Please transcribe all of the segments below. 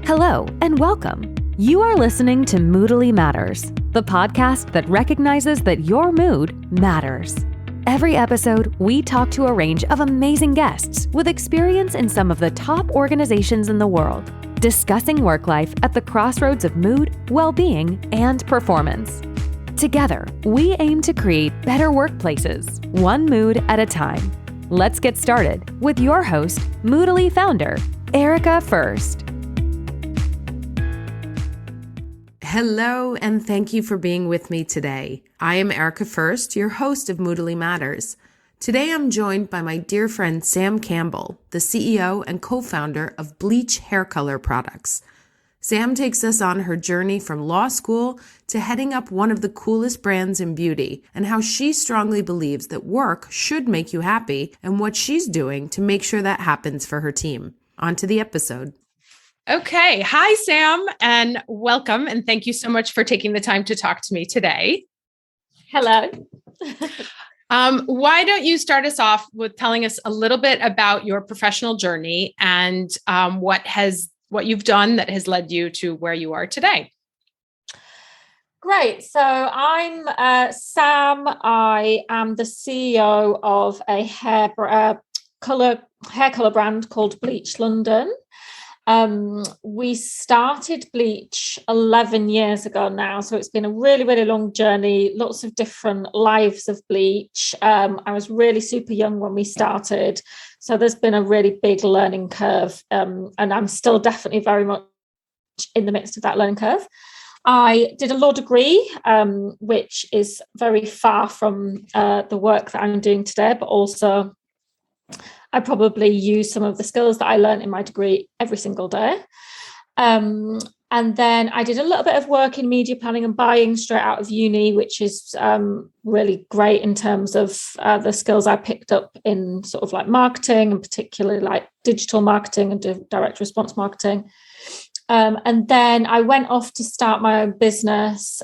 Hello and welcome. You are listening to Moodally Matters, the podcast that recognizes that your mood matters. Every episode, we talk to a range of amazing guests with experience in some of the top organizations in the world, discussing work life at the crossroads of mood, well-being, and performance. Together, we aim to create better workplaces, one mood at a time. Let's get started with your host, Moodally founder, Erika First. Hello, and thank you for being with me today. I am Erika First, your host of Moodally Matters. Today I'm joined by my dear friend Sam Campbell, the CEO and co-founder of Bleach hair color products. Sam takes us on her journey from law school to heading up one of the coolest brands in beauty and how she strongly believes that work should make you happy and what she's doing to make sure that happens for her team. On to the episode. Okay. Hi, Sam, and welcome. And thank you so much for taking the time to talk to me today. Hello. Why don't you start us off with telling us a little bit about your professional journey and what you've done that has led you to where you are today? Great. So I'm Sam. I am the CEO of a hair color brand called Bleach London. We started Bleach 11 years ago now, so it's been a really, really long journey, lots of different lives of Bleach. I was really super young when we started, so there's been a really big learning curve, and I'm still definitely very much in the midst of that learning curve. I did a law degree, which is very far from the work that I'm doing today, but also I probably use some of the skills that I learned in my degree every single day. And then I did a little bit of work in media planning and buying straight out of uni, which is really great in terms of the skills I picked up in sort of like marketing and particularly like digital marketing and direct response marketing. And then I went off to start my own business,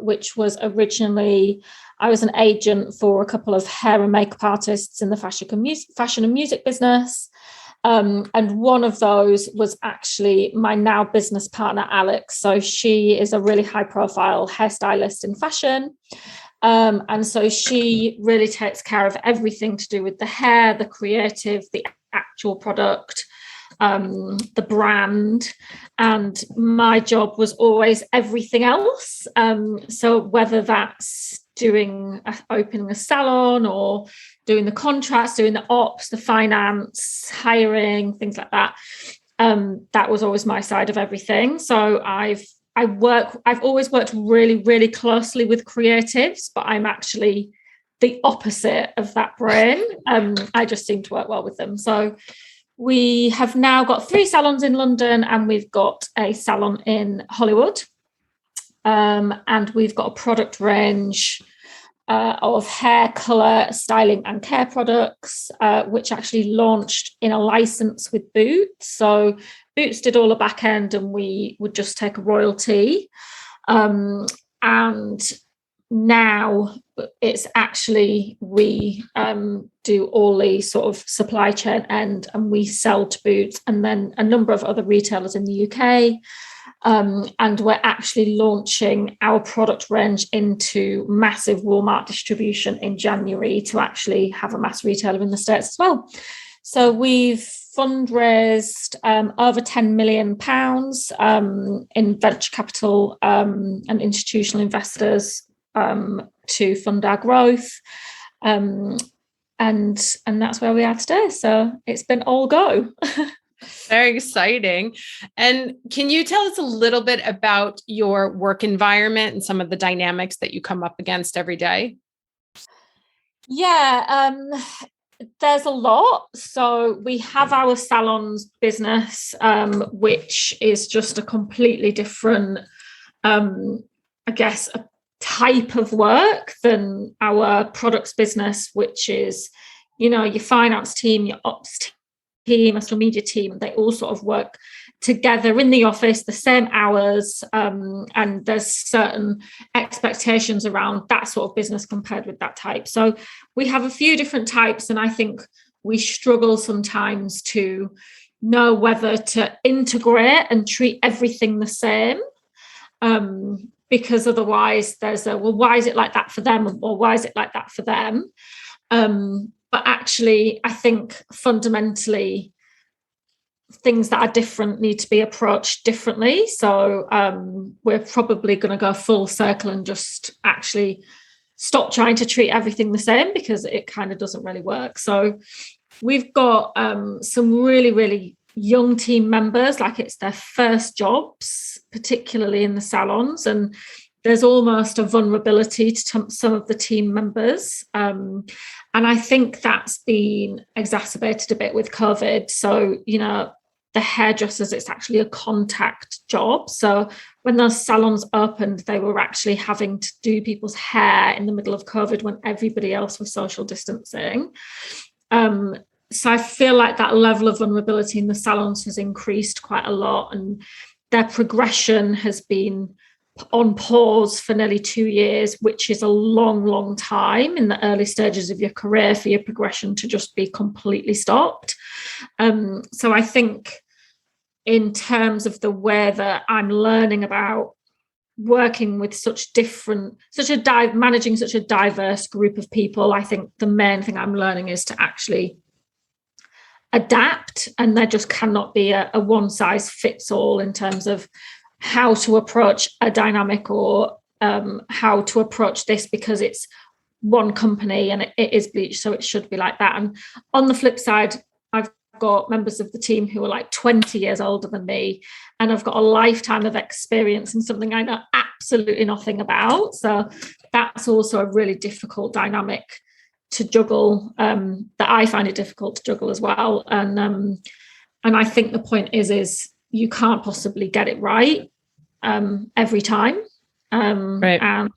which was originally, I was an agent for a couple of hair and makeup artists in the fashion and music business. And one of those was actually my now business partner, Alex. So she is a really high profile hairstylist in fashion. And so she really takes care of everything to do with the hair, the creative, the actual product, the brand, and my job was always everything else. So whether that's opening a salon or doing the contracts, doing the ops, the finance, hiring, things like that, that was always my side of everything. So I've always worked really, really closely with creatives, but I'm actually the opposite of that brain. I just seem to work well with them. So we have now got 3 salons in London and we've got a salon in Hollywood. And we've got a product range of hair, colour, styling and care products, which actually launched in a license with Boots. So Boots did all the back end and we would just take a royalty. And now it's actually we do all the sort of supply chain end and we sell to Boots and then a number of other retailers in the UK. And we're actually launching our product range into massive Walmart distribution in January to actually have a mass retailer in the States as well. So we've fundraised over £10 million in venture capital and institutional investors to fund our growth. And that's where we are today. So it's been all go. Very exciting. And can you tell us a little bit about your work environment and some of the dynamics that you come up against every day? Yeah, there's a lot. So we have our salons business, which is just a completely different, I guess, a type of work than our products business, which is, your finance team, your ops team, our social media team, they all sort of work together in the office, the same hours, and there's certain expectations around that sort of business compared with that type. So we have a few different types, and I think we struggle sometimes to know whether to integrate and treat everything the same, because otherwise there's well, why is it like that for them, or why is it like that for them? But actually, I think fundamentally things that are different need to be approached differently. So we're probably going to go full circle and just actually stop trying to treat everything the same, because it kind of doesn't really work. So we've got some really, really young team members, like it's their first jobs, particularly in the salons, and there's almost a vulnerability to some of the team members. And I think that's been exacerbated a bit with COVID. So, the hairdressers, it's actually a contact job. So when those salons opened, they were actually having to do people's hair in the middle of COVID when everybody else was social distancing. So I feel like that level of vulnerability in the salons has increased quite a lot, and their progression has been on pause for nearly 2 years, which is a long, long time in the early stages of your career for your progression to just be completely stopped. So I think in terms of the way that I'm learning about working with managing such a diverse group of people, I think the main thing I'm learning is to actually adapt, and there just cannot be a one size fits all in terms of how to approach a dynamic, or how to approach this, because it's one company and it is Bleach, so it should be like that. And on the flip side, I've got members of the team who are like 20 years older than me, and I've got a lifetime of experience in something I know absolutely nothing about. So that's also a really difficult dynamic to juggle, that I find it difficult to juggle as well. And I think the point is you can't possibly get it right every time. Right. And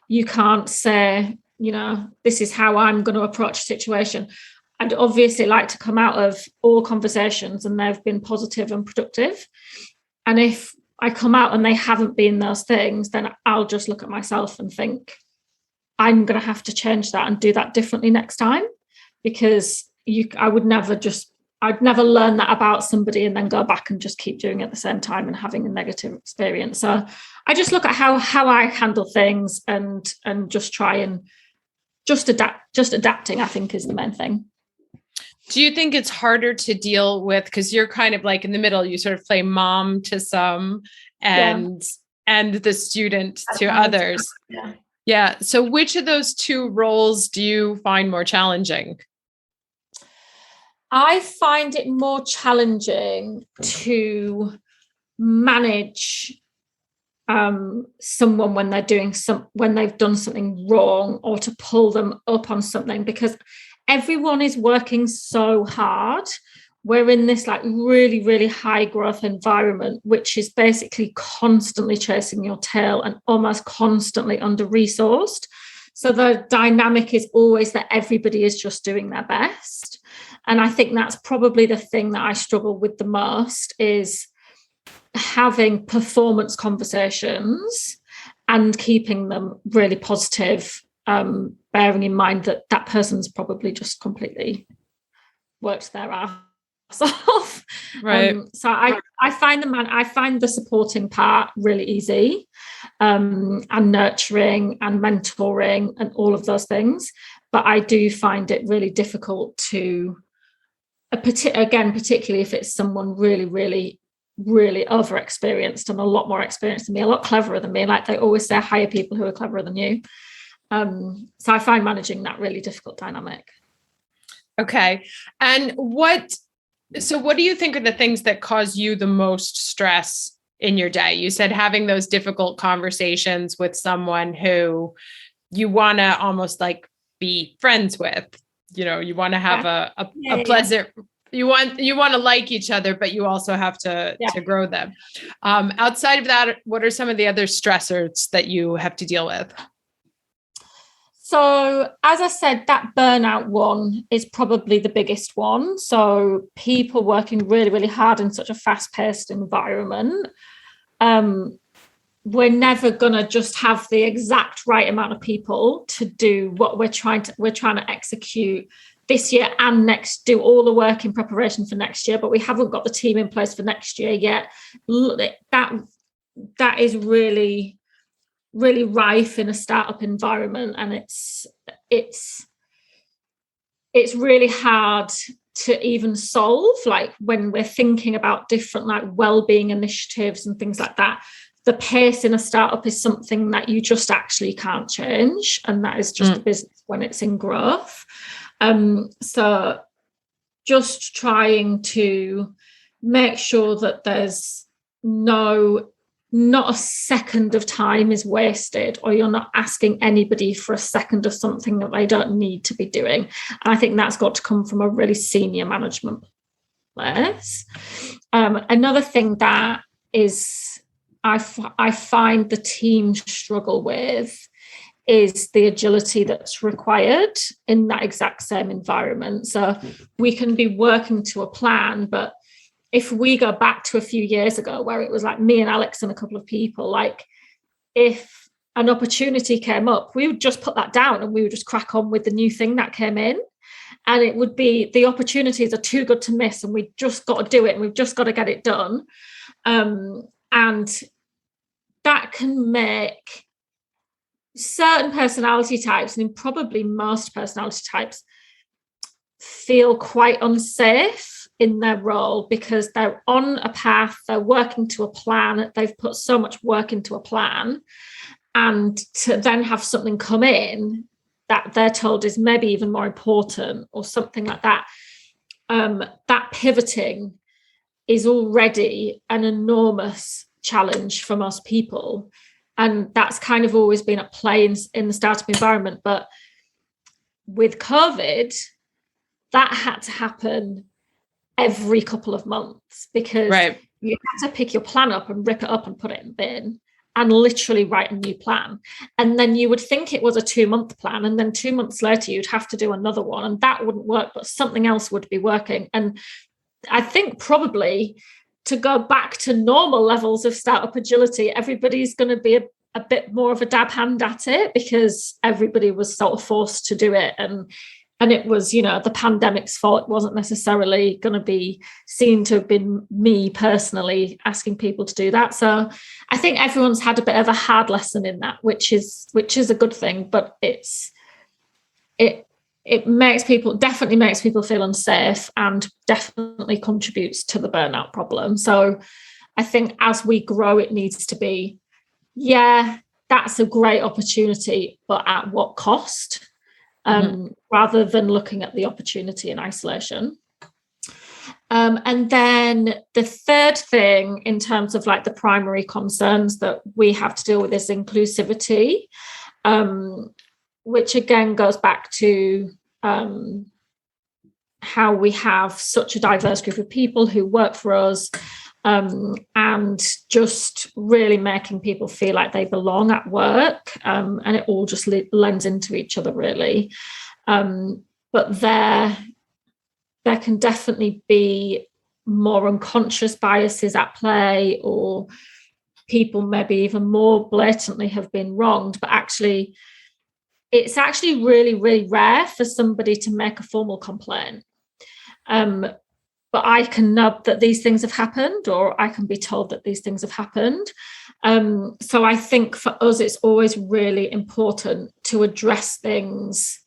you can't say, this is how I'm going to approach a situation. I'd obviously like to come out of all conversations and they've been positive and productive. And if I come out and they haven't been those things, then I'll just look at myself and think, I'm going to have to change that and do that differently next time, because I'd never learn that about somebody and then go back and just keep doing it at the same time and having a negative experience. So I just look at how I handle things and just try and just adapt. Just adapting, I think, is the main thing. Do you think it's harder to deal with, because you're kind of like in the middle, you sort of play mom to some and the student to others? Yeah. So which of those two roles do you find more challenging? I find it more challenging to manage someone when they've done something wrong, or to pull them up on something, because everyone is working so hard. We're in this like really, really high growth environment, which is basically constantly chasing your tail and almost constantly under-resourced. So the dynamic is always that everybody is just doing their best. And I think that's probably the thing that I struggle with the most, is having performance conversations and keeping them really positive, bearing in mind that that person's probably just completely worked their ass off. Right. So I find the supporting part really easy, and nurturing and mentoring and all of those things. But I do find it really difficult to, particularly if it's someone really, really, really over-experienced and a lot more experienced than me, a lot cleverer than me. Like they always say, hire people who are cleverer than you. So I find managing that really difficult dynamic. Okay. And what do you think are the things that cause you the most stress in your day? You said having those difficult conversations with someone who you want to almost like be friends with, you want to have a pleasant, you want to like each other, but you also have to grow them. Outside of that, what are some of the other stressors that you have to deal with? So, as I said, that burnout one is probably the biggest one. So people working really, really hard in such a fast-paced environment. We're never going to just have the exact right amount of people to do what we're trying to execute this year and next, do all the work in preparation for next year, but we haven't got the team in place for next year yet. That is really, really rife in a startup environment, and it's really hard to even solve, like when we're thinking about different like well-being initiatives and things like that. The pace in a startup is something that you just actually can't change, and that is just a business when it's in growth. So just trying to make sure that there's not a second of time is wasted, or you're not asking anybody for a second of something that they don't need to be doing. And I think that's got to come from a really senior management place. Another thing that is I find the team struggle with is the agility that's required in that exact same environment. So we can be working to a plan, but if we go back to a few years ago where it was like me and Alex and a couple of people, like if an opportunity came up, we would just put that down and we would just crack on with the new thing that came in. And it would be, the opportunities are too good to miss and we just got to do it and we've just got to get it done. And that can make certain personality types, and probably most personality types, feel quite unsafe in their role because they're on a path, they're working to a plan, they've put so much work into a plan, and to then have something come in that they're told is maybe even more important or something like that, that pivoting is already an enormous challenge for most people. And that's kind of always been at play in the startup environment. But with COVID, that had to happen every couple of months because you had to pick your plan up and rip it up and put it in the bin and literally write a new plan. And then you would think it was a 2-month plan. And then 2 months later, you'd have to do another one. And that wouldn't work, but something else would be working. And I think probably to go back to normal levels of startup agility, everybody's going to be a bit more of a dab hand at it because everybody was sort of forced to do it. And it was, the pandemic's fault. It wasn't necessarily going to be seen to have been me personally asking people to do that. So I think everyone's had a bit of a hard lesson in that, which is a good thing, but it definitely makes people feel unsafe and definitely contributes to the burnout problem. So I think as we grow, it needs to be, that's a great opportunity, but at what cost? Rather than looking at the opportunity in isolation. And then the third thing in terms of like the primary concerns that we have to deal with is inclusivity, which again goes back to how we have such a diverse group of people who work for us, and just really making people feel like they belong at work, and it all just lends into each other really. But there can definitely be more unconscious biases at play, or people maybe even more blatantly have been wronged, but actually it's actually really, really rare for somebody to make a formal complaint. But I can know that these things have happened, or I can be told that these things have happened. So I think for us, it's always really important to address things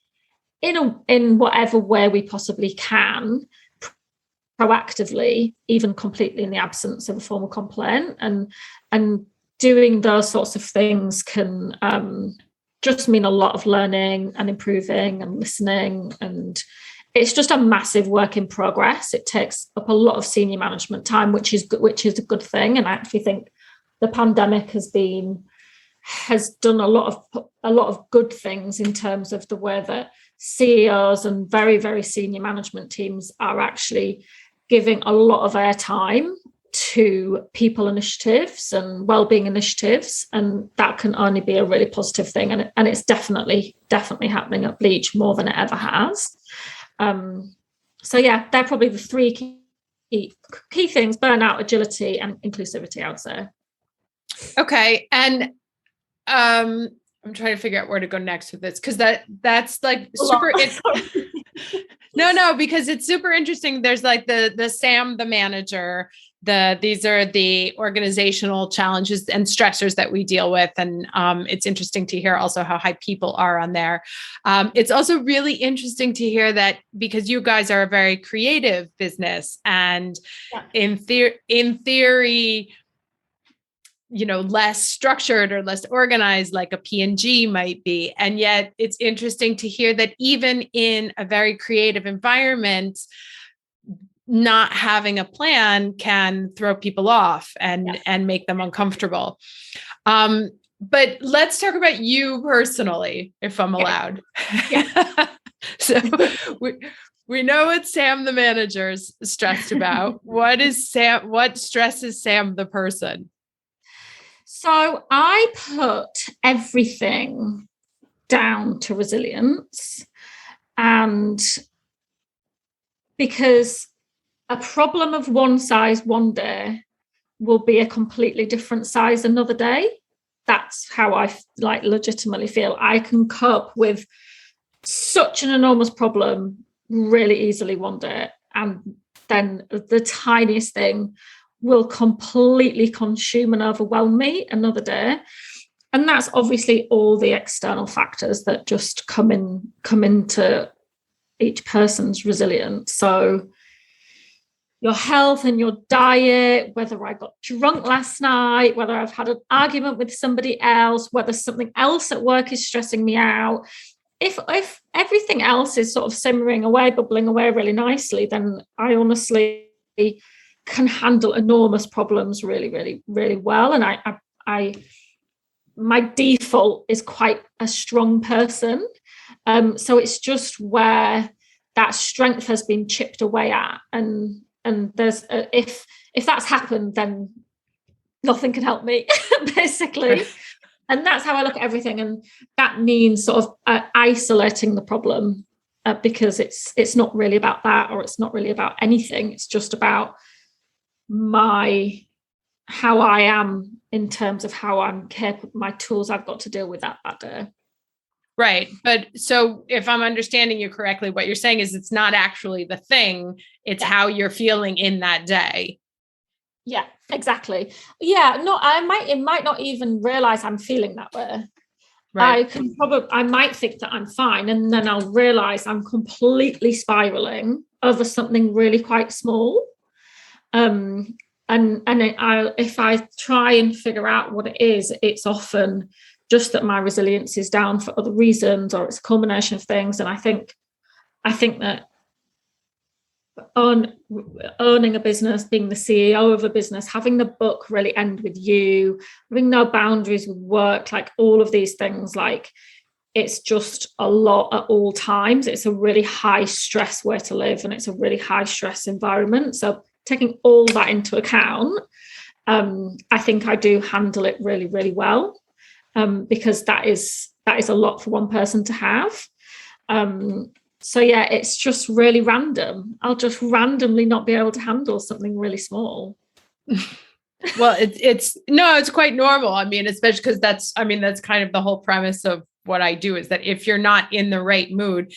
in whatever way we possibly can, proactively, even completely in the absence of a formal complaint. And doing those sorts of things can just mean a lot of learning and improving and listening, and it's just a massive work in progress. It takes up a lot of senior management time, which is a good thing. And I actually think the pandemic has done a lot of good things in terms of the way that CEOs and very, very senior management teams are actually giving a lot of airtime to people initiatives and wellbeing initiatives, and that can only be a really positive thing. And it's definitely happening at Bleach more than it ever has. So they're probably the three key things: burnout, agility, and inclusivity, I would say. Okay. And I'm trying to figure out where to go next with this, because that's like super No, because it's super interesting. There's like the Sam, the manager, these are the organizational challenges and stressors that we deal with. And it's interesting to hear also how high people are on there. It's also really interesting to hear that because you guys are a very creative business and in theory, less structured or less organized like a P&G might be. And yet it's interesting to hear that even in a very creative environment, not having a plan can throw people off and make them uncomfortable. But let's talk about you personally, if I'm allowed. Yeah. So we know what Sam the manager's stressed about. What stresses Sam the person? So I put everything down to resilience, and because a problem of one size one day will be a completely different size another day. That's how I legitimately feel. I can cope with such an enormous problem really easily one day, and then the tiniest thing will completely consume and overwhelm me another day. And that's obviously all the external factors that just come into each person's resilience. So your health and your diet, whether I got drunk last night, whether I've had an argument with somebody else, whether something else at work is stressing me out. If everything else is sort of simmering away, bubbling away really nicely, then I honestly can handle enormous problems really, really, really well. And I my default is quite a strong person. So it's just where that strength has been chipped away at. And there's if that's happened, then nothing can help me, basically. And that's how I look at everything. And that means sort of isolating the problem because it's not really about that, or it's not really about anything. It's just about how I am in terms of how I'm capable, my tools I've got to deal with that day. Right. But so if I'm understanding you correctly, what you're saying is it's not actually the thing, it's how you're feeling in that day. Yeah, exactly. Yeah, no, it might not even realize I'm feeling that way. Right. I might think that I'm fine, and then I'll realize I'm completely spiraling over something really quite small. If I try and figure out what it is, it's often just that my resilience is down for other reasons, or it's a combination of things. And I think that owning a business, being the CEO of a business, having the book really end with you, having no boundaries with work, like all of these things, like it's just a lot at all times. It's a really high stress way to live, and it's a really high stress environment. So taking all that into account, I think I do handle it really, really well, because that is a lot for one person to have. So yeah, it's just really random. I'll just randomly not be able to handle something really small. Well, it's quite normal. I mean, especially because that's kind of the whole premise of what I do, is that if you're not in the right mood,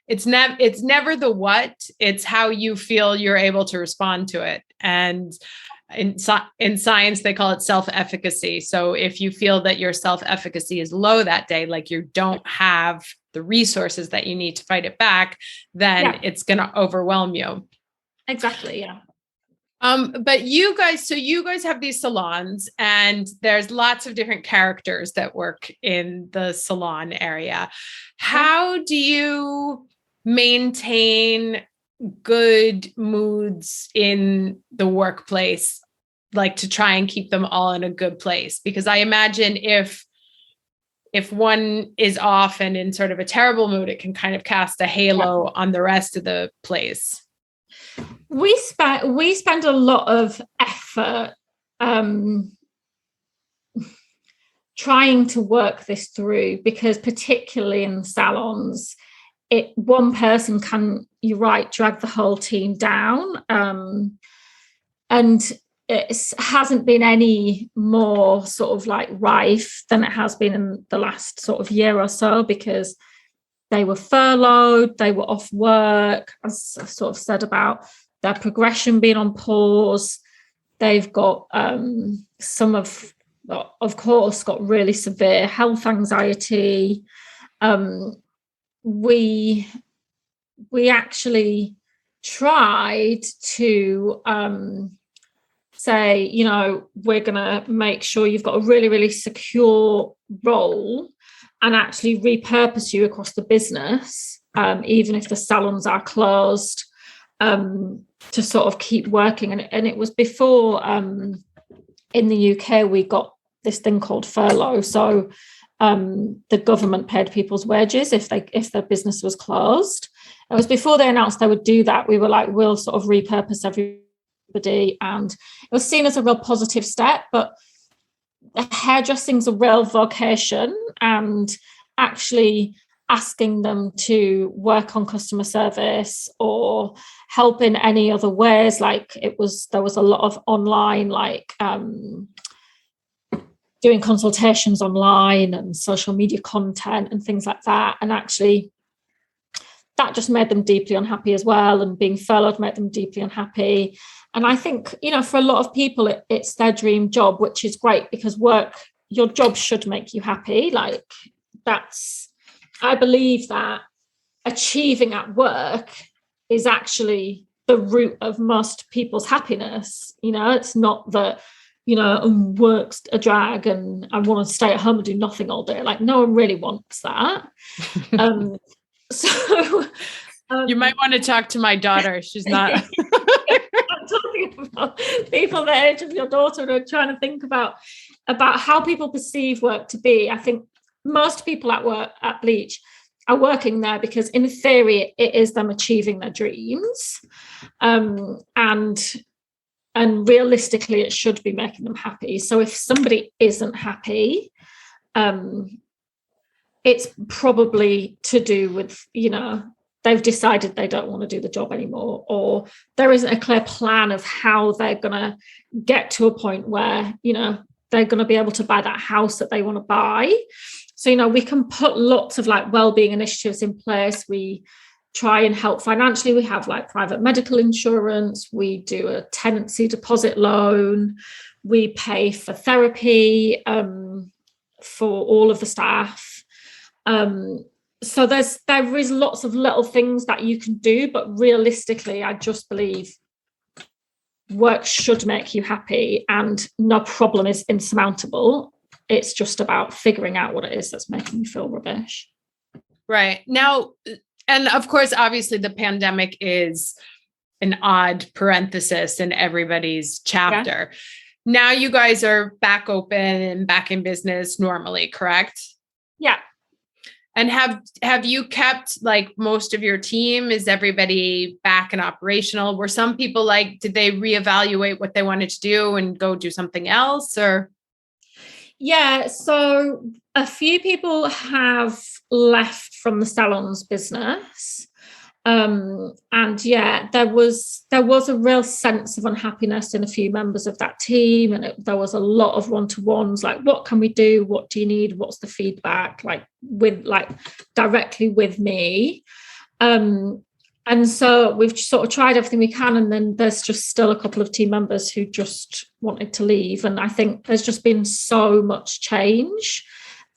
it's never the what, it's how you feel you're able to respond to it. And in science, they call it self-efficacy. So if you feel that your self-efficacy is low that day, like you don't have the resources that you need to fight it back, then it's going to overwhelm you. Exactly. Yeah. But you guys have these salons, and there's lots of different characters that work in the salon area. How do you maintain good moods in the workplace, like to try and keep them all in a good place? Because I imagine if one is off and in sort of a terrible mood, it can kind of cast a halo on the rest of the place. We spend a lot of effort trying to work this through, because particularly in salons, one person can, you're right, drag the whole team down. And it hasn't been any more sort of like rife than it has been in the last sort of year or so, because they were furloughed, they were off work, as I sort of said about their progression being on pause. They've got some of course, got really severe health anxiety. We actually tried to say, you know, we're going to make sure you've got a really, really secure role and actually repurpose you across the business, even if the salons are closed, to sort of keep working. And it was before in the UK, we got this thing called furlough. So the government paid people's wages if their business was closed. It was before they announced they would do that. We were like, we'll sort of repurpose everybody. And it was seen as a real positive step, but hairdressing's a real vocation, and actually asking them to work on customer service or help in any other ways, like there was a lot of online, like doing consultations online and social media content and things like that. And actually that just made them deeply unhappy as well. And being furloughed made them deeply unhappy. And I think, you know, for a lot of people, it's their dream job, which is great, because your job should make you happy. Like I believe that achieving at work is actually the root of most people's happiness. You know, it's not that, you know, work's a drag and I want to stay at home and do nothing all day. Like, no one really wants that. So you might want to talk to my daughter. She's not. I'm talking about people the age of your daughter who are trying to think about how people perceive work to be. I think most people at Bleach are working there because in theory it is them achieving their dreams. And realistically, it should be making them happy. So if somebody isn't happy, it's probably to do with, you know, they've decided they don't want to do the job anymore, or there isn't a clear plan of how they're going to get to a point where, you know, they're going to be able to buy that house that they want to buy. So, you know, we can put lots of like wellbeing initiatives in place. We try and help financially. We have like private medical insurance. We do a tenancy deposit loan. We pay for therapy for all of the staff. So there is lots of little things that you can do, but realistically, I just believe work should make you happy and no problem is insurmountable. It's just about figuring out what it is that's making you feel rubbish. Right. Now, and of course, obviously the pandemic is an odd parenthesis in everybody's chapter. Yeah. Now you guys are back open and back in business normally, correct? Yeah. And have you kept like most of your team? Is everybody back and operational? Were some people like, did they reevaluate what they wanted to do and go do something else, or? Yeah, so a few people have left from the salons business. And yeah, there was a real sense of unhappiness in a few members of that team. And there was a lot of one-to-ones, like, what can we do? What do you need? What's the feedback? Directly with me. And so we've sort of tried everything we can. And then there's just still a couple of team members who just wanted to leave. And I think there's just been so much change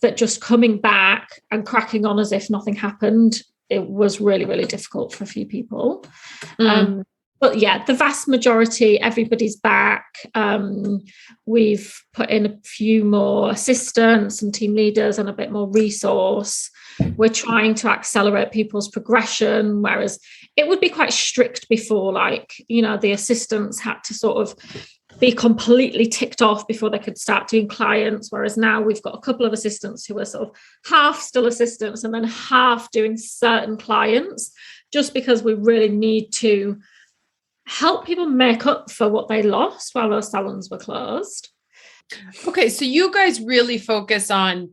that just coming back and cracking on as if nothing happened, it was really, really difficult for a few people. But yeah, the vast majority, everybody's back. We've put in a few more assistants and team leaders and a bit more resource. We're trying to accelerate people's progression, whereas it would be quite strict before, like, you know, the assistants had to sort of be completely ticked off before they could start doing clients, whereas now we've got a couple of assistants who are sort of half still assistants and then half doing certain clients, just because we really need to help people make up for what they lost while those salons were closed. Okay, so you guys really focus on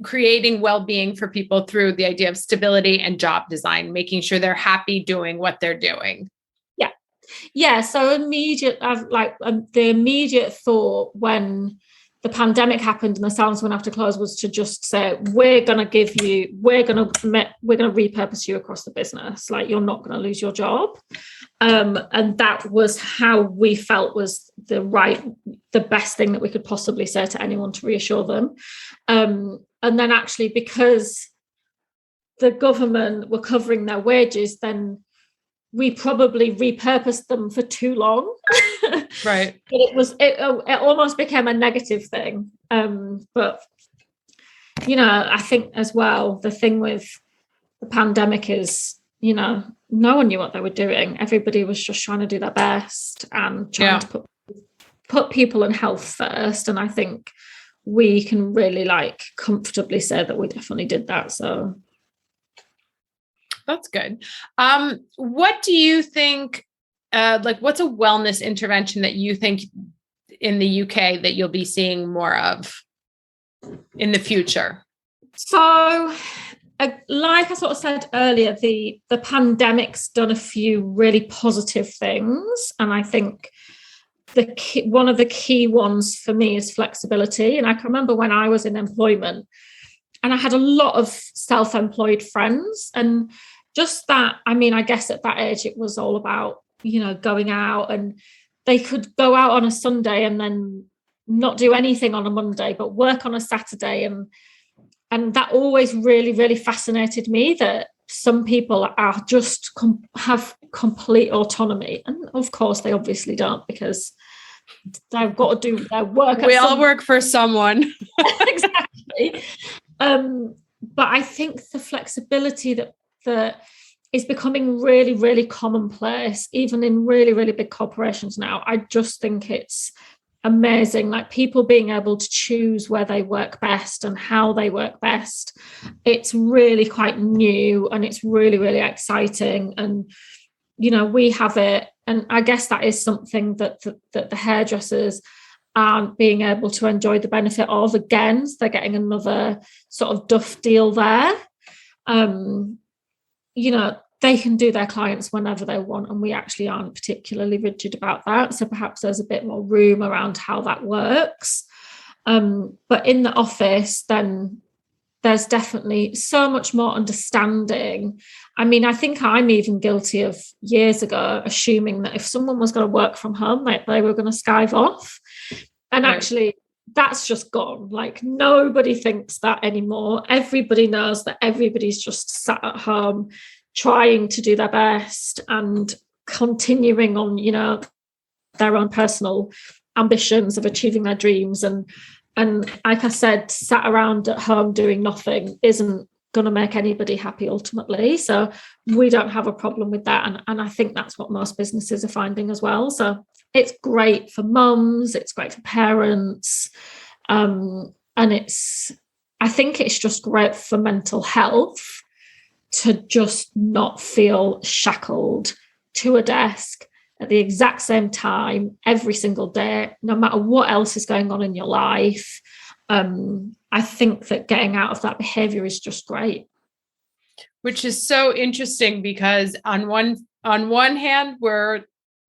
creating well-being for people through the idea of stability and job design, making sure they're happy doing what they're doing. Yeah. So the immediate thought when the pandemic happened and the salons went have to close was to just say, we're going to repurpose you across the business. Like, you're not going to lose your job. And that was how we felt was the best thing that we could possibly say to anyone to reassure them. And then actually, because the government were covering their wages, then we probably repurposed them for too long. Right. But it almost became a negative thing. But, I think as well, the thing with the pandemic is, no one knew what they were doing. Everybody was just trying to do their best and trying to put people and health first. And I think we can really comfortably say that we definitely did that. So that's good. What do you think, what's a wellness intervention that you think in the UK that you'll be seeing more of in the future? So, like I sort of said earlier, the pandemic's done a few really positive things. And I think one of the key ones for me is flexibility. And I can remember when I was in employment and I had a lot of self-employed friends, and just that, I guess at that age, it was all about, going out, and they could go out on a Sunday and then not do anything on a Monday, but work on a Saturday. And that always really, really fascinated me, that some people are just have complete autonomy. And of course, they obviously don't, because they've got to do their work. We all work for someone. Exactly. But I think the flexibility that is becoming really, really commonplace, even in really, really big corporations now. I just think it's amazing, like people being able to choose where they work best and how they work best. It's really quite new, and it's really, really exciting. And, we have it. And I guess that is something that the hairdressers aren't being able to enjoy the benefit of. Again, they're getting another sort of duff deal there. They can do their clients whenever they want, and we actually aren't particularly rigid about that. So perhaps there's a bit more room around how that works. But in the office, then there's definitely so much more understanding. I think I'm even guilty of years ago assuming that if someone was going to work from home, they were going to skive off. And actually, that's just gone. Like, nobody thinks that anymore. Everybody knows that everybody's just sat at home trying to do their best and continuing on, their own personal ambitions of achieving their dreams. And like I said, sat around at home doing nothing isn't going to make anybody happy ultimately. So we don't have a problem with that. And I think that's what most businesses are finding as well. So it's great for mums, it's great for parents. And I think it's just great for mental health to just not feel shackled to a desk at the exact same time every single day, no matter what else is going on in your life. I think that getting out of that behavior is just great. Which is so interesting, because on one hand, we're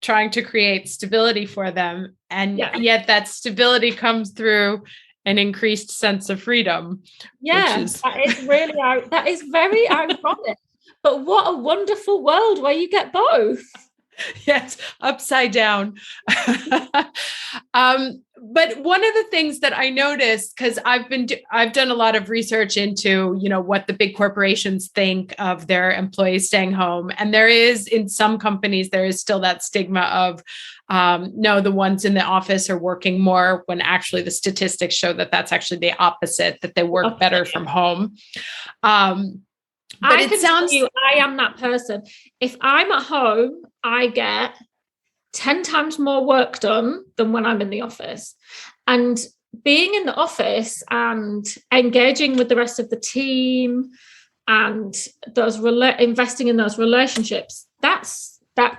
trying to create stability for them, and yet that stability comes through an increased sense of freedom. Yeah, that is very ironic. But what a wonderful world where you get both. Yes, upside down. But one of the things that I noticed, because I've done a lot of research into, what the big corporations think of their employees staying home. And there is, in some companies, there is still that stigma of, no, the ones in the office are working more, when actually the statistics show that that's actually the opposite, that they work better from home. But it sounds, I am that person. If I'm at home, I get 10 times more work done than when I'm in the office. And being in the office and engaging with the rest of the team and those investing in those relationships, that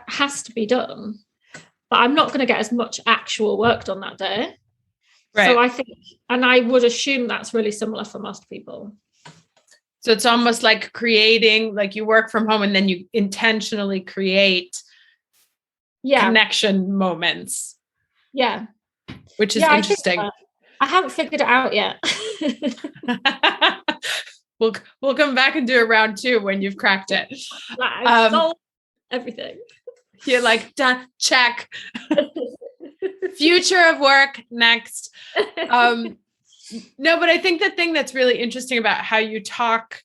has to be done. But I'm not going to get as much actual work done that day. Right. So I think, and I would assume that's really similar for most people. So it's almost like creating, like you work from home and then you intentionally create connection moments. Yeah. Which is interesting. I haven't figured it out yet. We'll come back and do a round 2 when you've cracked it. I've solved everything. You're like, done, check. Future of work, next. No, but I think the thing that's really interesting about how you talk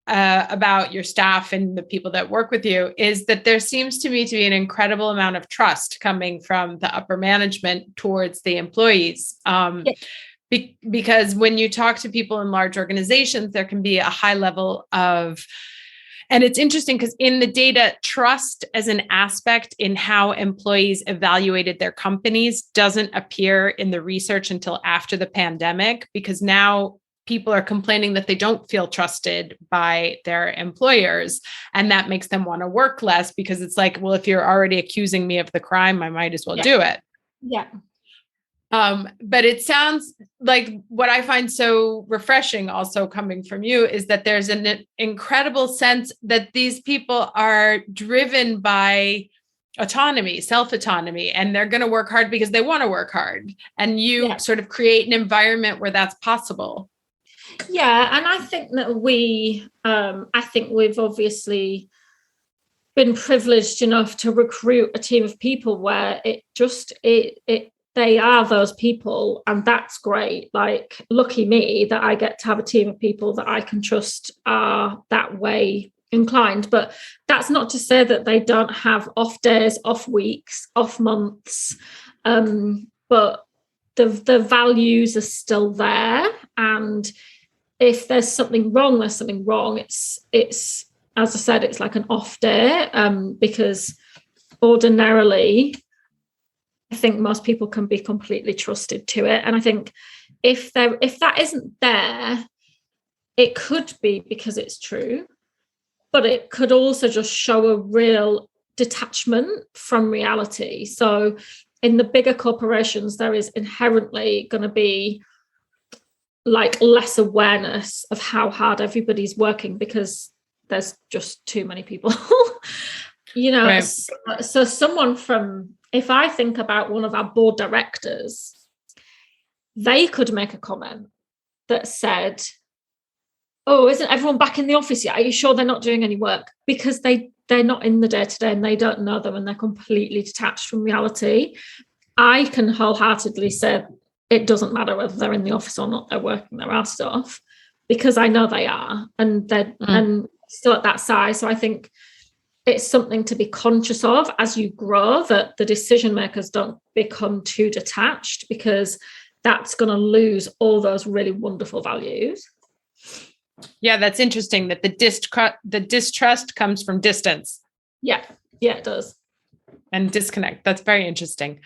about your staff and the people that work with you is that there seems to me to be an incredible amount of trust coming from the upper management towards the employees. Because when you talk to people in large organizations, there can be a high level of, and it's interesting because in the data, trust as an aspect in how employees evaluated their companies doesn't appear in the research until after the pandemic, because now people are complaining that they don't feel trusted by their employers. And that makes them want to work less because it's like, well, if you're already accusing me of the crime, I might as well do it. Yeah. But it sounds like what I find so refreshing also coming from you is that there's an incredible sense that these people are driven by autonomy, self-autonomy, and they're going to work hard because they want to work hard. And you sort of create an environment where that's possible. Yeah. And I think that we've obviously been privileged enough to recruit a team of people where they are those people, and that's great. Like, lucky me that I get to have a team of people that I can trust are that way inclined. But that's not to say that they don't have off days, off weeks, off months. But the values are still there. And if there's something wrong, there's something wrong. It's as I said, it's like an off day, because ordinarily, I think most people can be completely trusted to it. And I think if that isn't there, it could be because it's true, but it could also just show a real detachment from reality. So in the bigger corporations, there is inherently going to be like less awareness of how hard everybody's working because there's just too many people. Right. So someone from, if I think about one of our board directors, they could make a comment that said, oh, isn't everyone back in the office yet? Are you sure they're not doing any work? Because they're not in the day-to-day and they don't know them and they're completely detached from reality. I can wholeheartedly say it doesn't matter whether they're in the office or not, they're working their ass off because I know they are, and they're and still at that size. So I think it's something to be conscious of as you grow, that the decision makers don't become too detached, because that's going to lose all those really wonderful values. Yeah, that's interesting that the distrust comes from distance. Yeah, it does. And disconnect. That's very interesting.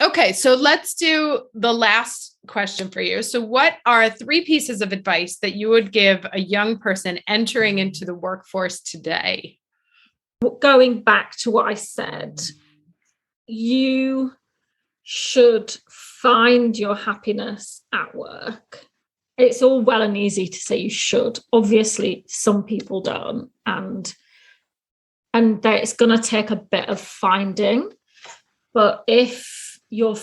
Okay, so let's do the last question for you. So what are 3 pieces of advice that you would give a young person entering into the workforce today? Going back to what I said, you should find your happiness at work. It's all well and easy to say you should. Obviously, some people don't. And that it's going to take a bit of finding. But if you're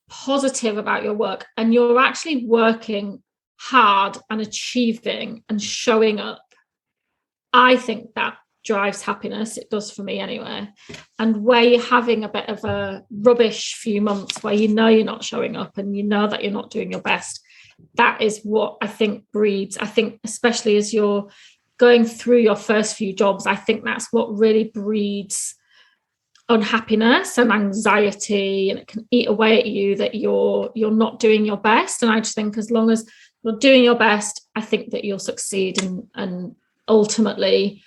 positive about your work and you're actually working hard and achieving and showing up, I think that drives happiness. It does for me anyway. And where you're having a bit of a rubbish few months where you know you're not showing up and you know that you're not doing your best, that is what I think breeds. I think especially as you're going through your first few jobs, I think that's what really breeds unhappiness and anxiety, and it can eat away at you that you're not doing your best. And I just think as long as you're doing your best, I think that you'll succeed and ultimately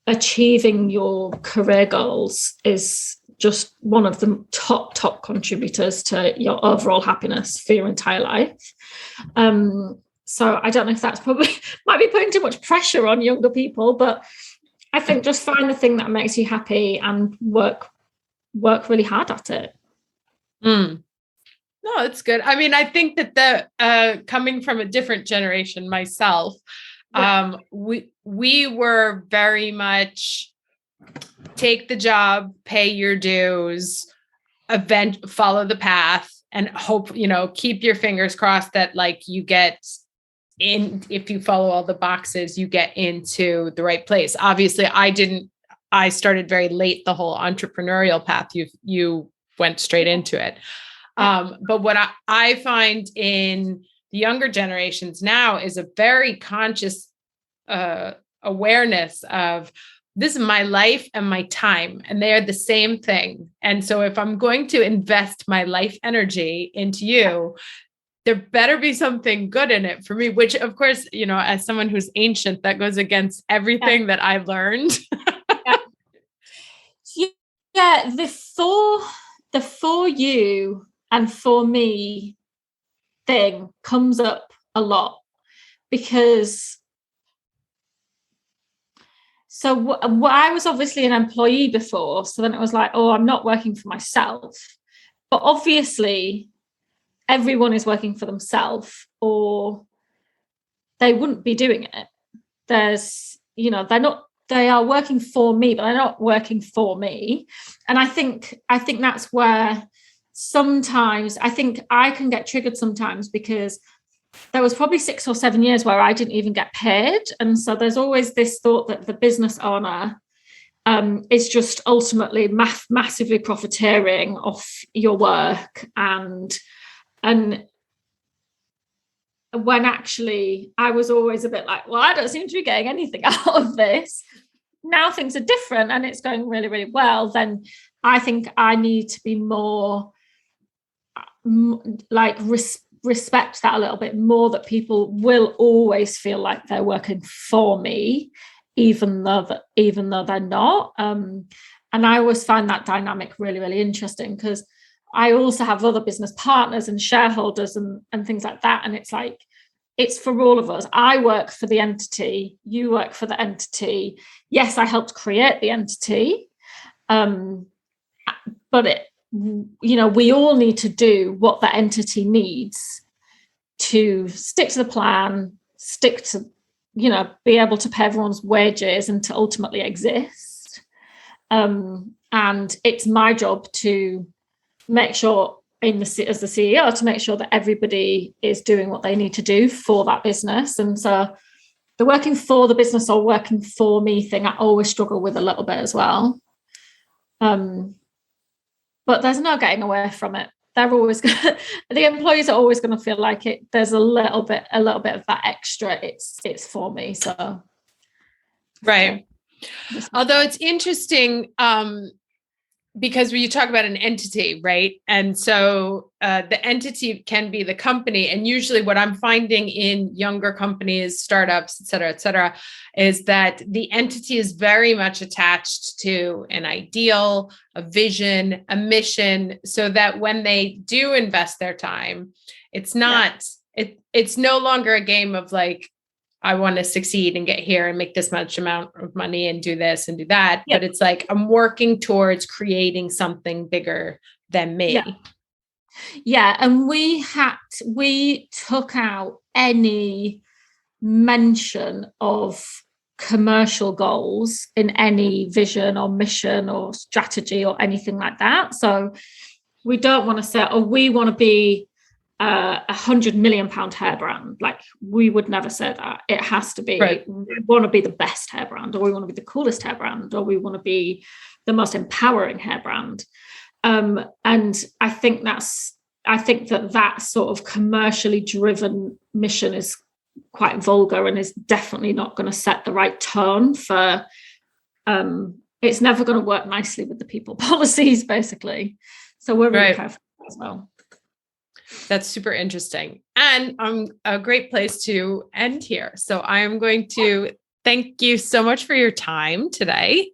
achieving your career goals is just one of the top contributors to your overall happiness for your entire life. So I don't know if that's probably might be putting too much pressure on younger people, but I think just find the thing that makes you happy and work really hard at it. No, it's good. I mean, I think that coming from a different generation myself, we were very much take the job, pay your dues, follow the path, and hope, keep your fingers crossed that like you get in, if you follow all the boxes, you get into the right place. Obviously I started very late, the whole entrepreneurial path. You went straight into it. But what I find in the younger generations now is a very conscious awareness of, this is my life and my time, and they are the same thing. And so if I'm going to invest my life energy into you, there better be something good in it for me, which of course, as someone who's ancient, that goes against everything that I've learned. Yeah. The for you and for me thing comes up a lot, because I was obviously an employee before. So then it was like, I'm not working for myself. But obviously everyone is working for themselves, or they wouldn't be doing it. They are working for me, but they're not working for me. And I think that's where sometimes I think I can get triggered sometimes, because there was probably 6 or 7 years where I didn't even get paid. And so there's always this thought that the business owner is just ultimately massively profiteering off your work. And when actually I was always a bit like, well, I don't seem to be getting anything out of this. Now things are different and it's going really, really well. Then I think I need to be more like respect that a little bit more, that people will always feel like they're working for me, even though they're not. And I always find that dynamic really, really interesting, because I also have other business partners and shareholders and things like that. And it's like, it's for all of us. I work for the entity, you work for the entity. Yes, I helped create the entity. But we all need to do what the entity needs to stick to the plan, stick to, be able to pay everyone's wages and to ultimately exist. And it's my job to make sure, as the CEO, to make sure that everybody is doing what they need to do for that business. And so the working for the business or working for me thing, I always struggle with a little bit as well. But there's no getting away from it. They're always the employees are always going to feel like it. There's a little bit of that extra. It's for me. So, right. Although it's interesting, because when you talk about an entity, right? And so the entity can be the company. And usually what I'm finding in younger companies, startups, et cetera, is that the entity is very much attached to an ideal, a vision, a mission, so that when they do invest their time, it's not, it's no longer a game of like, I want to succeed and get here and make this much amount of money and do this and do that. But it's like, I'm working towards creating something bigger than me. Yeah. And we took out any mention of commercial goals in any vision or mission or strategy or anything like that. So we don't want to say, we want to be £100 million hair brand. Like, we would never say that. It has to be, we want to be the best hair brand, or we want to be the coolest hair brand, or we want to be the most empowering hair brand. And I think that sort of commercially driven mission is quite vulgar and is definitely not going to set the right tone for, it's never going to work nicely with the people policies, basically. So we're really careful as well. That's super interesting. And a great place to end here. So I am going to thank you so much for your time today.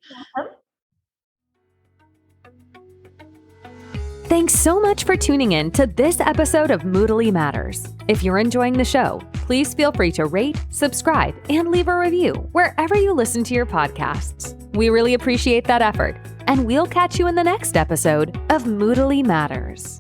Thanks so much for tuning in to this episode of Moodally Matters. If you're enjoying the show, please feel free to rate, subscribe, and leave a review wherever you listen to your podcasts. We really appreciate that effort, and we'll catch you in the next episode of Moodally Matters.